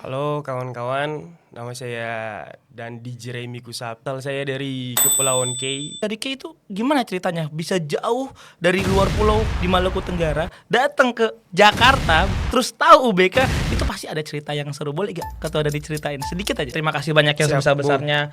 Halo kawan-kawan, nama saya Dandi Jeremy Kusaptal, saya dari Kepulauan K. Dari K itu gimana ceritanya bisa jauh dari luar pulau di Maluku Tenggara datang ke Jakarta terus tahu UBK itu pasti ada cerita yang seru. Boleh gak Ketua Dandi ceritain sedikit aja? Terima kasih banyak yang Siap, sebesar-besarnya.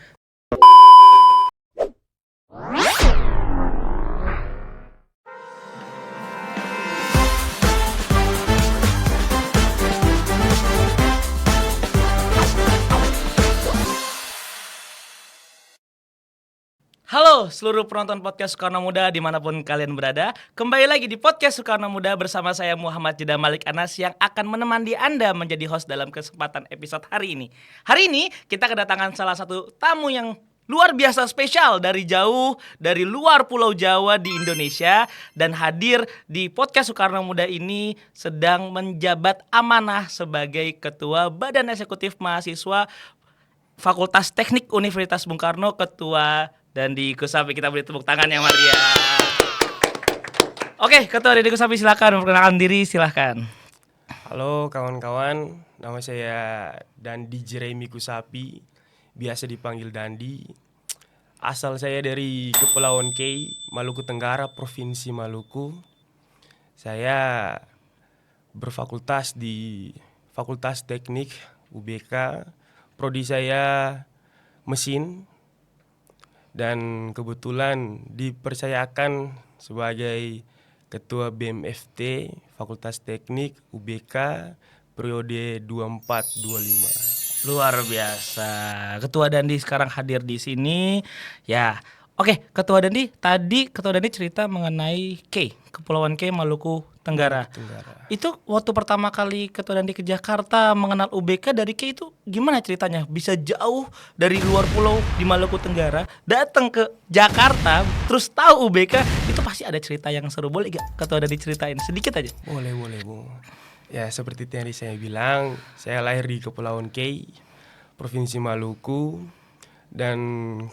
Halo seluruh penonton podcast Soekarno Muda dimanapun kalian berada. Kembali lagi di podcast Soekarno Muda bersama saya Muhammad Jeddah Malik Anas yang akan menemani Anda menjadi host dalam kesempatan episode hari ini. Hari ini kita kedatangan salah satu tamu yang luar biasa spesial dari jauh, dari luar Pulau Jawa di Indonesia. Dan hadir di podcast Soekarno Muda ini sedang menjabat amanah sebagai Ketua Badan Eksekutif Mahasiswa Fakultas Teknik Universitas Bung Karno, Ketua Dandi Kusapi. Kita beri tepuk tangan yang meriah. Oke, Ketua Dandi Kusapi silakan memperkenalkan diri, silakan. Halo kawan-kawan, nama saya Dandi Jeremy Kusapi, biasa dipanggil Dandi. Asal saya dari Kepulauan K, Maluku Tenggara, Provinsi Maluku. Saya berfakultas di Fakultas Teknik UBK. Prodi saya mesin. Dan kebetulan dipercayakan sebagai Ketua BMFT Fakultas Teknik UBK periode 24-25. Luar biasa. Ketua Dandi sekarang hadir di sini. Ya. Oke, Ketua Dandi, tadi Ketua Dandi cerita mengenai K, Kepulauan K, Maluku Tenggara. Itu waktu pertama kali Ketua Dandi ke Jakarta mengenal UBK dari K itu gimana ceritanya? Bisa jauh dari luar pulau di Maluku Tenggara datang ke Jakarta terus tahu UBK itu pasti ada cerita yang seru. Boleh gak Ketua Dandi ceritain sedikit aja? Boleh Bung. Ya seperti tadi saya bilang, saya lahir di Kepulauan K, Provinsi Maluku. Dan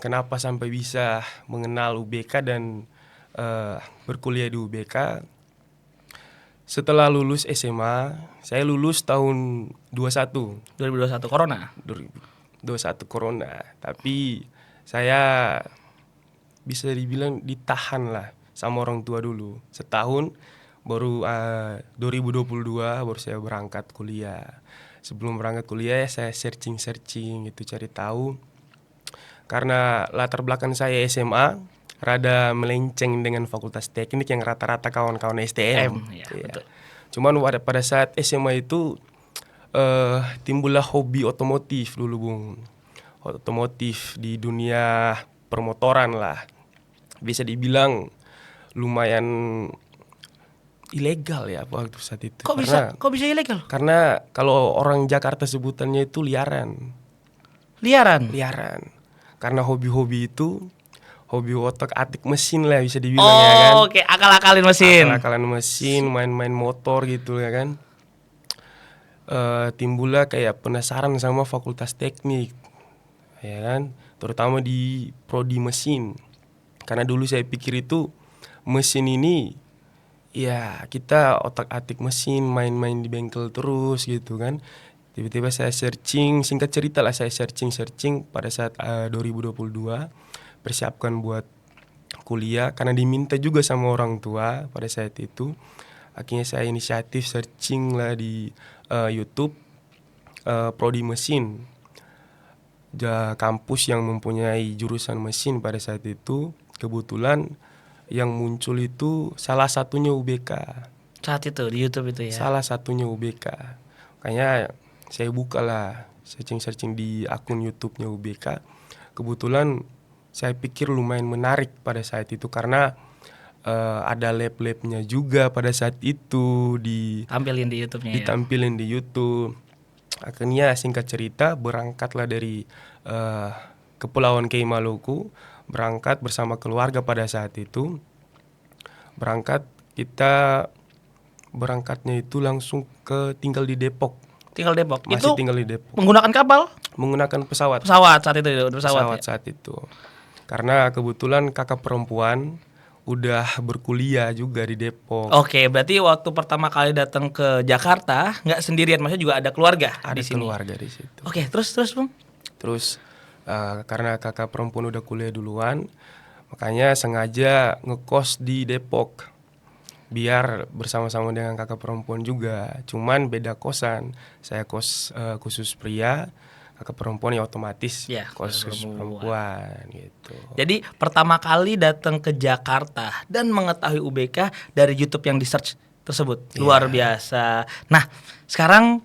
kenapa sampai bisa mengenal UBK dan berkuliah di UBK? Setelah lulus SMA, saya lulus tahun 2021 Corona. 2021 Corona. Tapi saya bisa dibilang ditahan lah sama orang tua dulu. Setahun baru 2022 baru saya berangkat kuliah. Sebelum berangkat kuliah saya searching gitu, cari tahu. Karena latar belakang saya SMA rada melenceng dengan fakultas teknik yang rata-rata kawan-kawan STM. Ya, iya. betul. Cuman pada saat SMA itu timbullah hobi otomotif dulu Bung. Otomotif di dunia permotoran lah. Bisa dibilang lumayan ilegal ya waktu saat itu. Kok bisa ilegal? Karena kalau orang Jakarta sebutannya itu liaran. Karena hobi-hobi itu hobi otak-atik mesin lah bisa dibilang ya kan. Oke, akal-akalin mesin. Akal-akalan mesin, main-main motor gitu ya kan. Timbullah kayak penasaran sama fakultas teknik ya kan, terutama di prodi mesin. Karena dulu saya pikir itu mesin ini ya kita otak-atik mesin, main-main di bengkel terus gitu kan. Tiba-tiba saya searching, singkat cerita lah saya searching pada saat 2022 persiapkan buat kuliah karena diminta juga sama orang tua pada saat itu. Akhirnya saya inisiatif searching lah di YouTube prodi mesin, kampus yang mempunyai jurusan mesin pada saat itu. Kebetulan yang muncul itu salah satunya UBK. Saat itu di YouTube itu ya. Salah satunya UBK. Makanya saya buka lah searching di akun YouTube-nya UBK. Kebetulan saya pikir lumayan menarik pada saat itu karena ada lab-labnya juga pada saat itu Tampilin di YouTube-nya. Ditampilin di YouTube. Akhirnya singkat cerita berangkatlah dari Kepulauan K Maluku, berangkat bersama keluarga pada saat itu. Berangkatnya itu langsung tinggal di Depok. Masih Itu tinggal di Depok. menggunakan kapal? Menggunakan pesawat Saat itu. Pesawat saat itu. Karena kebetulan kakak perempuan udah berkuliah juga di Depok. Oke, berarti waktu pertama kali datang ke Jakarta nggak sendirian, maksudnya juga ada keluarga Ada di sini. keluarga di situ. Oke, terus Bung? Terus karena kakak perempuan udah kuliah duluan, makanya sengaja ngekos di Depok biar bersama-sama dengan kakak perempuan juga. Cuman beda kosan. Saya kos khusus pria, kakak perempuan ya otomatis Ya, kos khusus perempuan gitu. Jadi pertama kali datang ke Jakarta dan mengetahui UBK dari YouTube yang di search tersebut, luar biasa. Nah, sekarang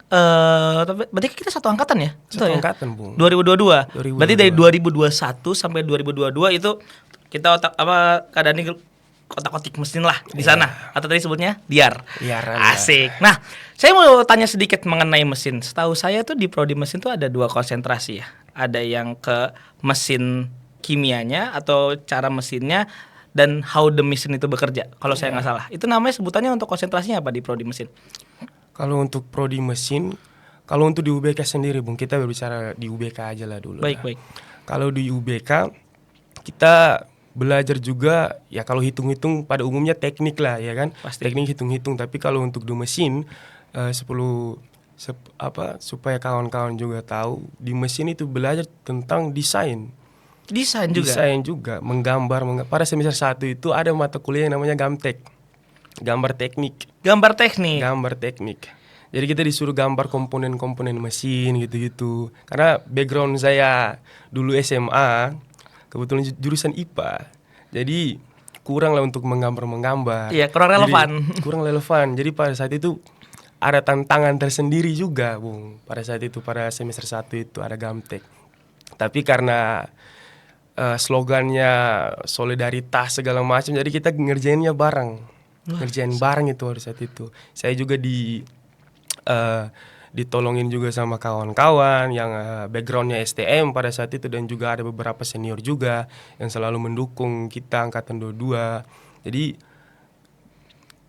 berarti kita satu angkatan ya? Satu Betul ya? angkatan, Bung. 2022. Berarti dari 2021 sampai 2022 itu kita Kak Dani kotak-kotik mesin lah di sana, atau tadi sebutnya diar. Asik. Nah, saya mau tanya sedikit mengenai mesin. Setahu saya tuh di prodi mesin tuh ada 2 konsentrasi ya. Ada yang ke mesin kimianya atau cara mesinnya, dan how the machine itu bekerja. Kalau saya nggak salah, itu namanya sebutannya untuk konsentrasinya apa di prodi mesin? Kalau untuk prodi mesin, kalau untuk di UBK sendiri, Bung, kita berbicara di UBK aja lah dulu. Baik. Kalau di UBK kita belajar juga ya, kalau hitung-hitung pada umumnya teknik lah ya kan. Pasti. Teknik hitung-hitung, tapi kalau untuk di mesin supaya kawan-kawan juga tahu, di mesin itu belajar tentang desain. Desain juga. Desain juga, menggambar. Pada semester 1 itu ada mata kuliah yang namanya Gamtek. Gambar teknik. Gambar teknik. Gambar teknik. Jadi kita disuruh gambar komponen-komponen mesin gitu-gitu. Karena background saya dulu SMA, kebetulan jurusan IPA. Jadi kurang lah untuk menggambar. Iya, kurang relevan. Kurang relevan. Jadi pada saat itu ada tantangan tersendiri juga, Bung. Pada saat itu, pada semester 1 itu ada Gamtek. Tapi karena slogannya solidaritas segala macam, jadi kita ngerjainnya bareng. Ngerjain bareng itu pada saat itu. Saya juga ditolongin juga sama kawan-kawan yang backgroundnya STM pada saat itu, dan juga ada beberapa senior juga yang selalu mendukung kita angkatan 22. Jadi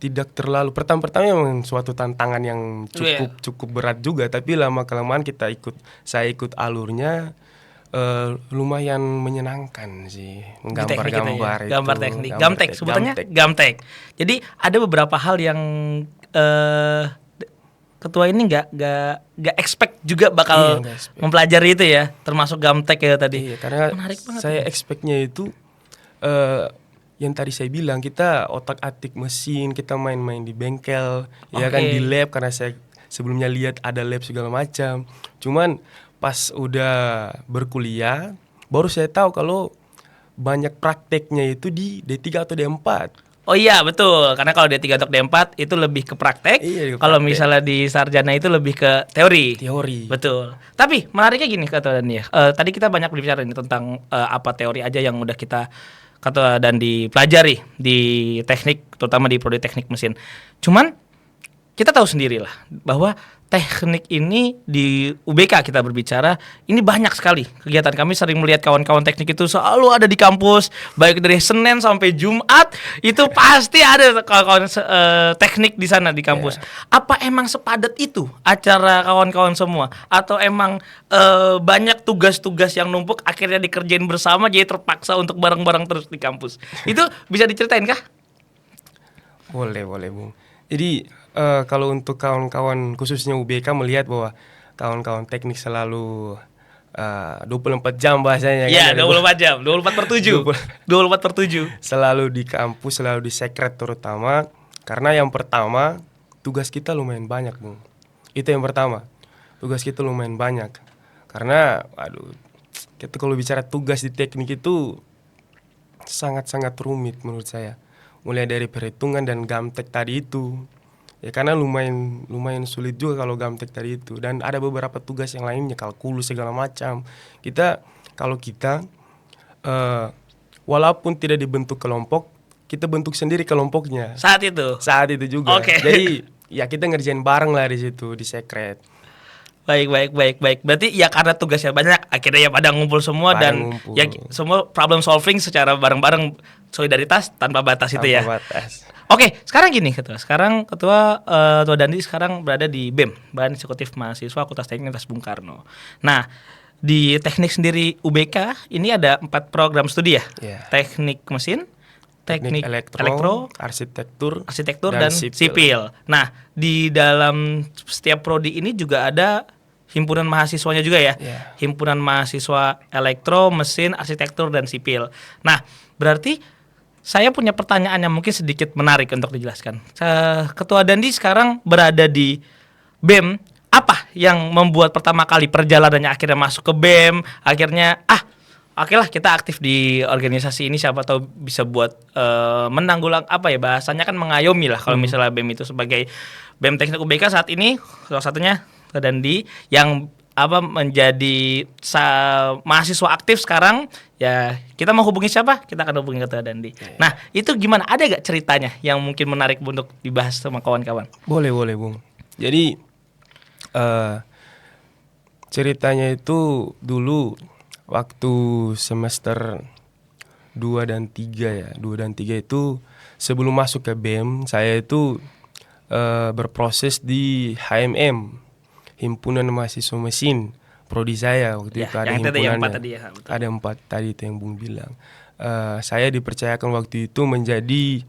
tidak terlalu, pertama-tama memang suatu tantangan yang cukup berat juga, tapi lama kelamaan saya ikut alurnya. Lumayan menyenangkan sih menggambar-gambar itu. Gambar teknik. Gamtek sebutannya Gamtek. Jadi ada beberapa hal yang ketua ini nggak expect juga bakal mempelajari itu ya, termasuk Gamtek ya tadi. Iya, karena menarik banget. Saya expectnya itu yang tadi saya bilang, kita otak-atik mesin, kita main-main di bengkel, ya kan, di lab, karena saya sebelumnya lihat ada lab segala macam. Cuman pas udah berkuliah baru saya tahu kalau banyak prakteknya itu di D3 atau D4. Oh iya, betul. Karena kalau D3 atau D4 itu lebih ke praktek. Iya, kalau misalnya di sarjana itu lebih ke teori. Betul. Tapi menariknya gini Kata Dani ya. Tadi kita banyak berbicara ini tentang apa teori aja yang udah kita Kata dan dipelajari di teknik, terutama di prodi teknik mesin. Cuman kita tahu sendirilah bahwa teknik ini di UBK kita berbicara, ini banyak sekali kegiatan. Kami sering melihat kawan-kawan teknik itu selalu ada di kampus, baik dari Senin sampai Jumat itu pasti ada kawan-kawan teknik di sana di kampus. Apa emang sepadat itu acara kawan-kawan semua, atau emang banyak tugas-tugas yang numpuk akhirnya dikerjain bersama jadi terpaksa untuk bareng-bareng terus di kampus? Itu bisa diceritain kah? Boleh Bung. Jadi kalau untuk kawan-kawan khususnya UBK melihat bahwa kawan-kawan teknik selalu 24 jam bahasanya. Iya, 24 jam, 24/7. 24/7. Selalu di kampus, selalu di sekret terutama. Karena yang pertama, tugas kita lumayan banyak, Bung. Itu yang pertama. Tugas kita lumayan banyak. Karena kita kalau bicara tugas di teknik itu sangat-sangat rumit menurut saya. Mulai dari perhitungan dan Gamtek tadi itu. Ya karena lumayan sulit juga kalau Gamtek tadi itu, dan ada beberapa tugas yang lainnya, kalkulus segala macam. Kalau kita walaupun tidak dibentuk kelompok, kita bentuk sendiri kelompoknya. Saat itu juga. Jadi ya kita ngerjain bareng lah di situ di sekret. Baik. Berarti ya karena tugasnya banyak, akhirnya ya pada ngumpul semua dan ya semua problem solving secara bareng-bareng, solidaritas tanpa batas itu ya. Oke, sekarang gini Ketua. Sekarang Ketua Dandi sekarang berada di BEM, Badan Eksekutif Mahasiswa Fakultas Teknik Universitas Bung Karno. Nah, di teknik sendiri UBK ini ada 4 program studi ya. Teknik mesin, teknik elektro, elektro, arsitektur, arsitektur dan sipil. Nah, di dalam setiap prodi ini juga ada himpunan mahasiswanya juga ya. Iya. Himpunan mahasiswa elektro, mesin, arsitektur dan sipil. Nah, berarti saya punya pertanyaan yang mungkin sedikit menarik untuk dijelaskan. Ketua Dandi sekarang berada di BEM. Apa yang membuat pertama kali perjalanannya akhirnya masuk ke BEM? Akhirnya oke lah kita aktif di organisasi ini, siapa tahu bisa buat menanggulang apa ya, bahasanya kan mengayomi lah kalau misalnya BEM itu sebagai BEM Teknik UBK saat ini salah satunya Dandi yang menjadi mahasiswa aktif sekarang ya. Kita mau hubungi siapa? Kita akan hubungi Ketua Dandi. Nah, itu gimana? Ada gak ceritanya yang mungkin menarik untuk dibahas sama kawan-kawan? Boleh Bung. Jadi ceritanya itu dulu waktu semester 2 dan 3 ya. 2 dan 3 itu sebelum masuk ke BEM, saya itu berproses di HMM, Himpunan Mahasiswa Mesin, prodi saya waktu itu ada himpunannya. Ada 4 tadi itu yang Bung bilang. Saya dipercayakan waktu itu menjadi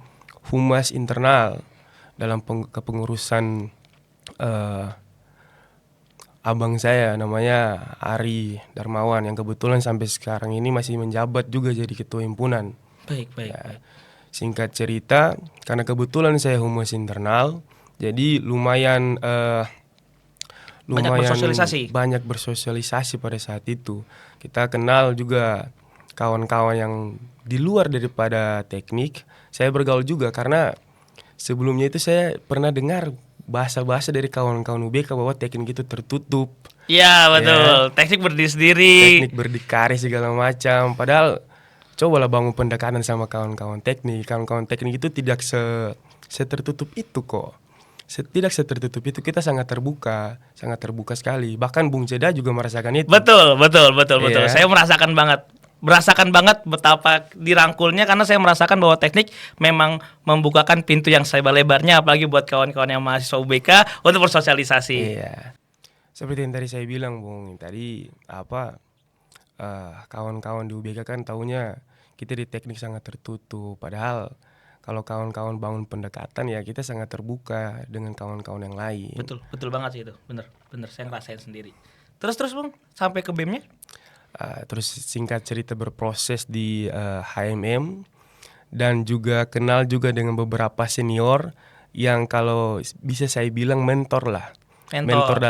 humas internal dalam kepengurusan abang saya namanya Ari Darmawan yang kebetulan sampai sekarang ini masih menjabat juga jadi ketua himpunan. Baik. Singkat cerita, karena kebetulan saya humas internal, jadi lumayan banyak bersosialisasi pada saat itu. Kita kenal juga kawan-kawan yang di luar daripada teknik. Saya bergaul juga karena sebelumnya itu saya pernah dengar bahasa-bahasa dari kawan-kawan UBK bahwa teknik itu tertutup. Iya betul, teknik berdiri sendiri, teknik berdikari segala macam. Padahal cobalah bangun pendekatan sama kawan-kawan teknik. Kawan-kawan teknik itu tidak setertutup itu kok. Tidak setertutup itu, kita sangat terbuka sekali. Bahkan Bung Ceda juga merasakan itu. Betul. Saya merasakan banget betapa dirangkulnya, karena saya merasakan bahwa teknik memang membukakan pintu yang selebar-lebarnya, apalagi buat kawan-kawan yang mahasiswa UBK untuk bersosialisasi. Iya. Seperti yang tadi saya bilang Bung, tadi kawan-kawan di UBK kan taunya kita di teknik sangat tertutup. Padahal kalau kawan-kawan bangun pendekatan ya kita sangat terbuka dengan kawan-kawan yang lain. Betul banget sih itu, bener saya ngerasain sendiri. Terus Bung, sampai ke BEM-nya? Terus singkat cerita berproses di HMM dan juga kenal juga dengan beberapa senior yang kalau bisa saya bilang mentor lah. Mentor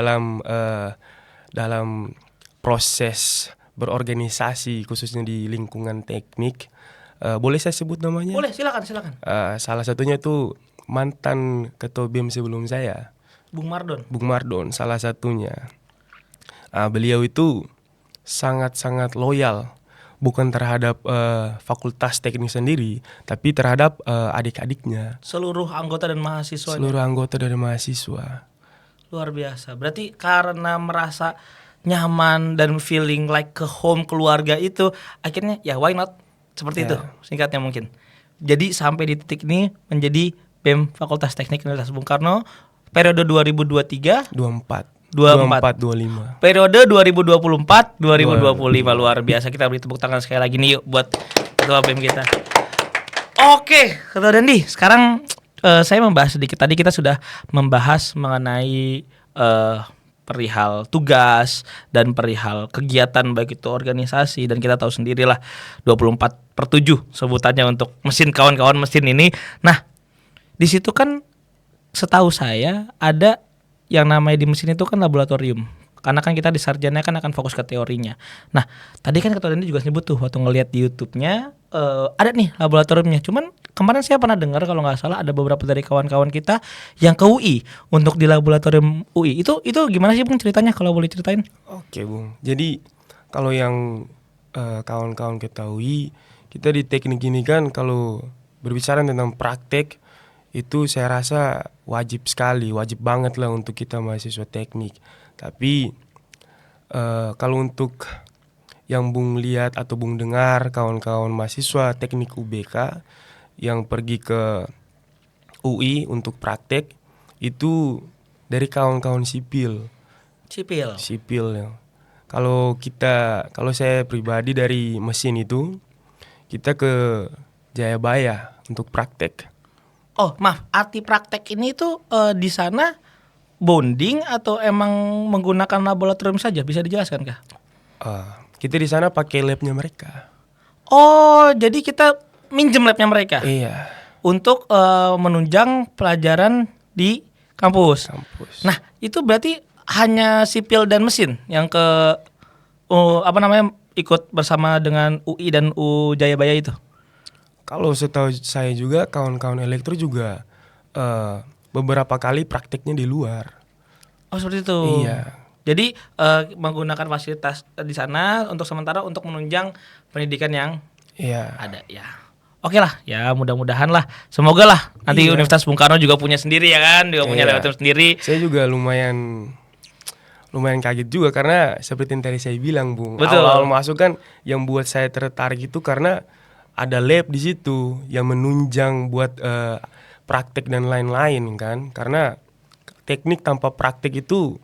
dalam proses berorganisasi khususnya di lingkungan teknik. Boleh saya sebut namanya? Boleh, silakan. Salah satunya tuh mantan ketua BEM sebelum saya, Bung Mardon salah satunya. Beliau itu sangat-sangat loyal, bukan terhadap fakultas teknik sendiri, tapi terhadap adik-adiknya. Seluruh anggota dan mahasiswa. Luar biasa. Berarti karena merasa nyaman dan feeling like ke home keluarga itu, akhirnya ya why not? Seperti itu singkatnya mungkin. Jadi sampai di titik ini menjadi BEM Fakultas Teknik Universitas Bung Karno periode 2023 24-25. Periode 2024-2025 luar biasa. Kita beri tepuk tangan sekali lagi nih yuk buat ketua BEM kita. Oke, Ketua Dandi, sekarang saya membahas sedikit. Tadi kita sudah membahas mengenai perihal tugas dan perihal kegiatan baik itu organisasi, dan kita tahu sendirilah 24/7 sebutannya untuk mesin, kawan-kawan mesin ini. Nah, di situ kan setahu saya ada yang namanya di mesin itu kan laboratorium. Karena kan kita di sarjana kan akan fokus ke teorinya. Nah, tadi kan Ketua Dandi juga sebut tuh waktu ngelihat di YouTube-nya ada nih laboratoriumnya. Cuman kemarin saya pernah dengar kalau nggak salah ada beberapa dari kawan-kawan kita yang ke UI untuk di laboratorium UI. Itu gimana sih Bung ceritanya, kalau boleh ceritain? Oke Bung. Jadi kalau yang kawan-kawan ketahui, kita di teknik ini kan kalau berbicara tentang praktek itu saya rasa wajib banget lah untuk kita mahasiswa teknik. Tapi kalau untuk yang Bung lihat atau Bung dengar kawan-kawan mahasiswa teknik UBK yang pergi ke UI untuk praktek, itu dari kawan-kawan sipil ya. Kalau saya pribadi dari mesin itu, kita ke Jayabaya untuk praktek. Oh, maaf, arti praktek ini tuh di sana bonding atau emang menggunakan laboratorium saja? Bisa dijelaskan kah? Kita di sana pakai labnya mereka. Oh, jadi kita minjem labnya mereka Iya, untuk menunjang pelajaran di kampus. kampus. Nah, itu berarti hanya sipil dan mesin yang ikut bersama dengan UI dan U Jayabaya itu. Kalau setahu saya juga kawan-kawan elektro juga beberapa kali prakteknya di luar. Oh, seperti itu. Iya. Jadi menggunakan fasilitas di sana untuk sementara untuk menunjang pendidikan yang Iya. ada ya. Oke lah, ya mudah-mudahan lah. Semoga lah nanti Iya. Universitas Bung Karno juga punya sendiri ya kan, juga punya Iya. laboratorium sendiri. Saya juga lumayan kaget juga karena seperti yang tadi saya bilang, Bung. Betul. Awal-awal masuk kan yang buat saya tertarik itu karena ada lab di situ yang menunjang buat praktek dan lain-lain kan. Karena teknik tanpa praktek itu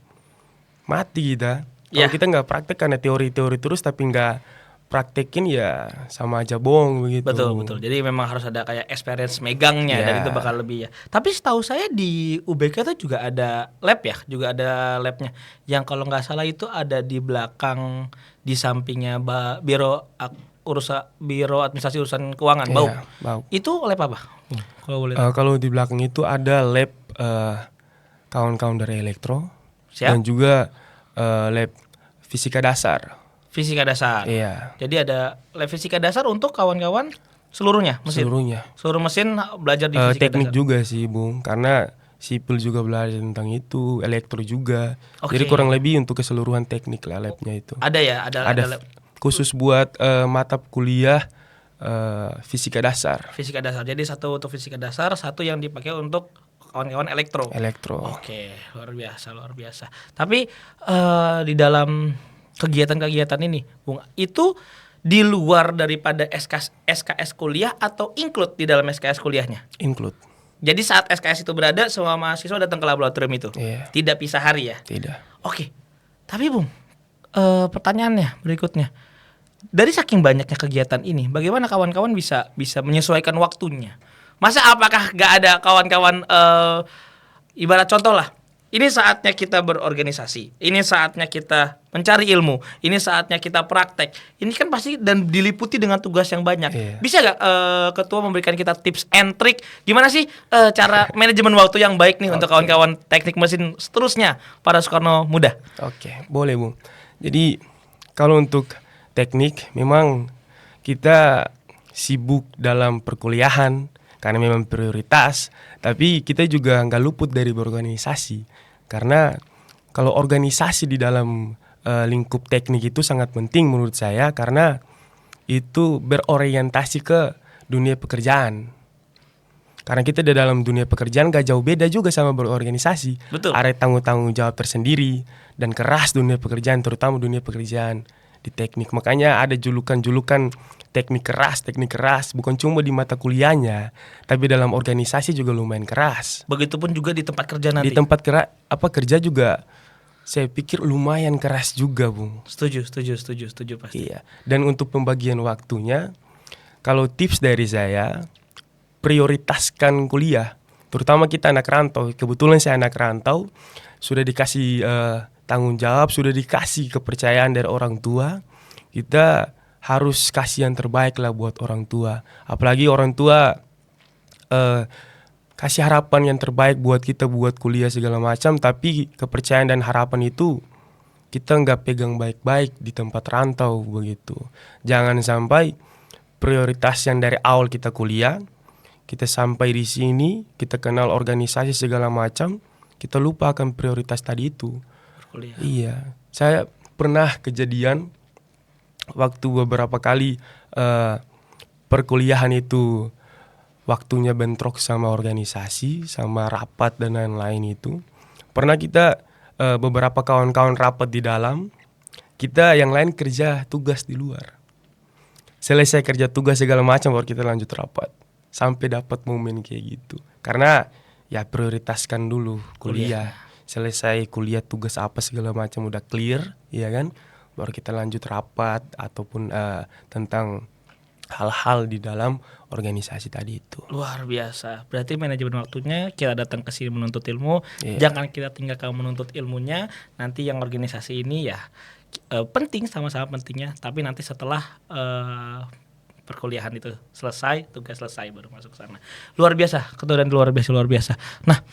mati kita. Kalau Iya. kita nggak praktek karena teori-teori terus tapi nggak praktekin ya sama aja bohong begitu. Betul. Jadi memang harus ada kayak experience megangnya dan Ya. itu bakal lebih ya. Tapi setahu saya di UBK itu juga ada lab ya, juga ada labnya. Yang kalau nggak salah itu ada di belakang di sampingnya Biro Administrasi Urusan Keuangan, BAUK. Iya, BAUK. Itu lab apa? Kalau boleh tahu. Kalau di belakang itu ada lab kawan-kawan dari elektro Siap. dan juga lab fisika dasar. Fisika dasar. Iya. Jadi ada lab fisika dasar untuk kawan-kawan seluruhnya mesin. Seluruhnya. Seluruh mesin belajar di fisika Teknik dasar. juga sih, Bung, karena sipil juga belajar tentang itu, elektro juga. Oke. Jadi kurang lebih untuk keseluruhan teknik lah labnya itu. Ada ya, ada lab Khusus buat mata kuliah fisika dasar. fisika dasar. Jadi satu untuk fisika dasar, satu yang dipakai untuk kawan-kawan elektro. Elektro. Oke, luar biasa. Tapi di dalam kegiatan-kegiatan ini, Bung, itu di luar daripada SKS kuliah atau include di dalam SKS kuliahnya? Include. Jadi saat SKS itu berada, semua mahasiswa datang ke laboratorium itu. Iya. Tidak pisah hari ya? Tidak. Oke. Tapi Bung, pertanyaannya berikutnya. Dari saking banyaknya kegiatan ini, bagaimana kawan-kawan bisa menyesuaikan waktunya? Masa apakah gak ada kawan-kawan ibarat contoh lah. Ini saatnya kita berorganisasi. Ini saatnya kita mencari ilmu. Ini saatnya kita praktek. Ini kan pasti dan diliputi dengan tugas yang banyak. Iya. Bisa gak ketua memberikan kita tips and trick? Gimana sih cara manajemen waktu yang baik nih untuk kawan-kawan teknik mesin seterusnya para Soekarno Muda? Oke, boleh, Bung. Jadi kalau untuk teknik memang kita sibuk dalam perkuliahan karena memang prioritas, tapi kita juga nggak luput dari berorganisasi karena kalau organisasi di dalam lingkup teknik itu sangat penting menurut saya karena itu berorientasi ke dunia pekerjaan. Karena kita di dalam dunia pekerjaan gak jauh beda juga sama berorganisasi. Betul. Ada tanggung jawab tersendiri dan keras dunia pekerjaan, terutama dunia pekerjaan di teknik. Makanya ada julukan-julukan teknik keras, bukan cuma di mata kuliahnya, tapi dalam organisasi juga lumayan keras. Begitupun juga di tempat kerja nanti. Di tempat kerja juga saya pikir lumayan keras juga, Bung. Setuju pasti. Iya. Dan untuk pembagian waktunya, kalau tips dari saya, prioritaskan kuliah. Terutama kita anak rantau. Kebetulan saya anak rantau, sudah dikasih tanggung jawab, sudah dikasih kepercayaan dari orang tua. Kita harus kasih yang terbaik lah buat orang tua. Apalagi orang tua kasih harapan yang terbaik buat kita buat kuliah segala macam, tapi kepercayaan dan harapan itu kita nggak pegang baik-baik di tempat rantau begitu. Jangan sampai prioritas yang dari awal kita kuliah, kita sampai di sini, kita kenal organisasi segala macam, kita lupa akan prioritas tadi itu. Berkuliah. Iya, saya pernah kejadian waktu beberapa kali perkuliahan itu waktunya bentrok sama organisasi, sama rapat dan lain-lain itu. Pernah kita beberapa kawan-kawan rapat di dalam, kita yang lain kerja tugas di luar. Selesai kerja tugas segala macam baru kita lanjut rapat. Sampai dapat momen kayak gitu. Karena ya prioritaskan dulu kuliah. Selesai kuliah tugas apa segala macam udah clear, ya kan? Baru kita lanjut rapat ataupun tentang hal-hal di dalam organisasi tadi itu. Luar biasa. Berarti manajemen waktunya kita datang ke sini menuntut ilmu, Iya. jangan kita tinggalkan menuntut ilmunya. Nanti yang organisasi ini ya penting, sama-sama pentingnya, tapi nanti setelah perkuliahan itu selesai, tugas selesai baru masuk ke sana. Luar biasa, Ketua dan luar biasa. Nah,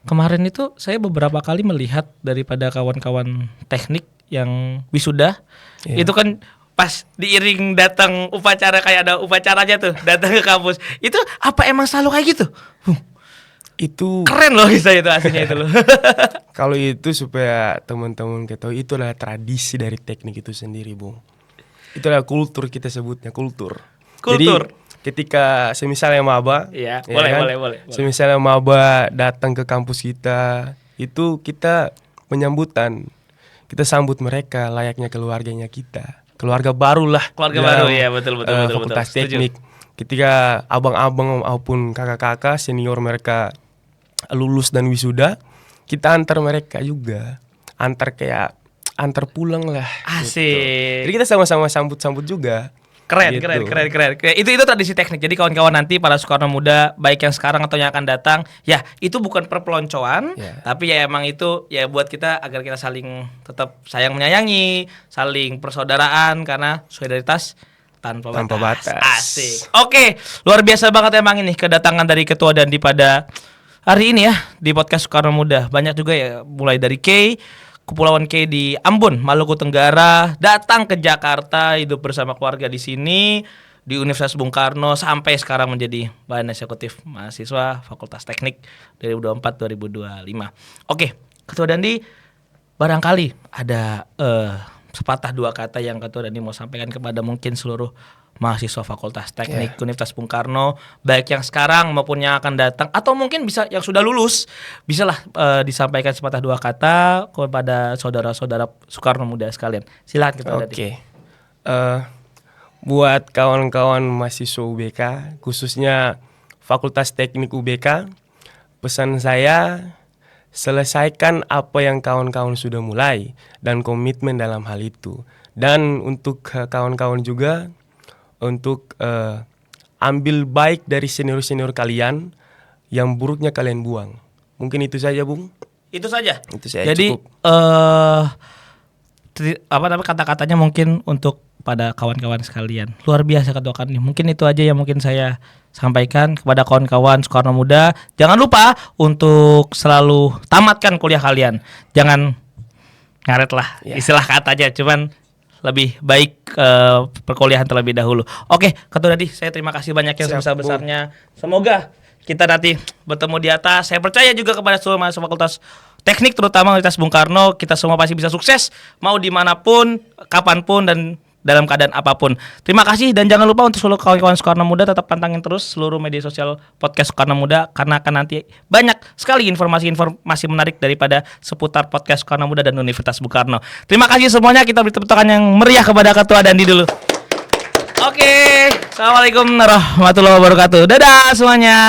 kemarin itu saya beberapa kali melihat daripada kawan-kawan teknik yang wisuda, Iya. itu kan pas diiring datang upacara, kayak ada upacaranya tuh, datang ke kampus. Itu apa emang selalu kayak gitu? Itu Keren loh saya itu aslinya itu loh. kalau itu supaya teman-teman ketahui, itu adalah tradisi dari teknik itu sendiri, Bung. Itu adalah kultur, kita sebutnya kultur. Kultur. Jadi ketika semisalnya maba, Iya, ya boleh. Semisalnya maba datang ke kampus kita, itu kita penyambutan. Kita sambut mereka layaknya keluarganya kita. Keluarga baru lah. Keluarga dalam, baru, ya, betul. Fakultas Setuju. teknik. Ketika abang-abang maupun kakak-kakak senior mereka lulus dan wisuda, kita antar mereka juga. Antar pulang lah. Asik. Gitu. Jadi kita sama-sama sambut-sambut juga. Keren. Gitu. Itu tradisi teknik. Jadi kawan-kawan nanti para Soekarno Muda, baik yang sekarang atau yang akan datang, ya itu bukan perpeloncoan, Ya. tapi ya emang itu ya buat kita agar kita saling tetap sayang menyayangi, saling persaudaraan, karena solidaritas tanpa batas. Asik. Oke, luar biasa banget emang ini kedatangan dari Ketua Dandi pada hari ini ya di podcast Soekarno Muda. Banyak juga ya, mulai dari Kepulauan K di Ambon, Maluku Tenggara, datang ke Jakarta, hidup bersama keluarga di sini, di Universitas Bung Karno, sampai sekarang menjadi bahan eksekutif mahasiswa Fakultas Teknik 2024-2025. Oke, Ketua Dandi, barangkali ada sepatah dua kata yang Ketua Dandi mau sampaikan kepada mungkin seluruh mahasiswa Fakultas Teknik Universitas Bung Karno, baik yang sekarang maupun yang akan datang, atau mungkin bisa yang sudah lulus, bisalah disampaikan sepatah dua kata kepada saudara-saudara Soekarno Muda sekalian. Silakan Ketua Dandi. Oke. Buat kawan-kawan mahasiswa UBK, khususnya Fakultas Teknik UBK, pesan saya, selesaikan apa yang kawan-kawan sudah mulai dan komitmen dalam hal itu. Dan untuk kawan-kawan juga, untuk ambil baik dari senior-senior kalian, yang buruknya kalian buang. Mungkin itu saja, Bung. Itu saja. Itu saja, Jadi cukup. kata-katanya mungkin untuk pada kawan-kawan sekalian. Luar biasa Ketua Kandi. Mungkin itu aja yang mungkin saya sampaikan kepada kawan-kawan Soekarno Muda. Jangan lupa untuk selalu tamatkan kuliah kalian. Jangan ngaret lah istilah katanya, cuman lebih baik perkuliahan terlebih dahulu. Oke, Ketua Dandi, saya terima kasih banyak yang Siap, sebesar-besarnya. Semoga kita nanti bertemu di atas. Saya percaya juga kepada seluruh mahasiswa Fakultas Teknik, terutama Universitas Bung Karno, kita semua pasti bisa sukses, mau dimanapun, kapanpun, dan dalam keadaan apapun. Terima kasih, dan jangan lupa untuk seluruh kawan-kawan Soekarno Muda tetap pantangin terus seluruh media sosial podcast Soekarno Muda, karena akan nanti banyak sekali informasi-informasi menarik daripada seputar podcast Soekarno Muda dan Universitas Bung Karno. Terima kasih semuanya, kita beri tepuk tangan yang meriah kepada Ketua Dandi dulu. Oke, Assalamualaikum warahmatullahi wabarakatuh. Dadah semuanya.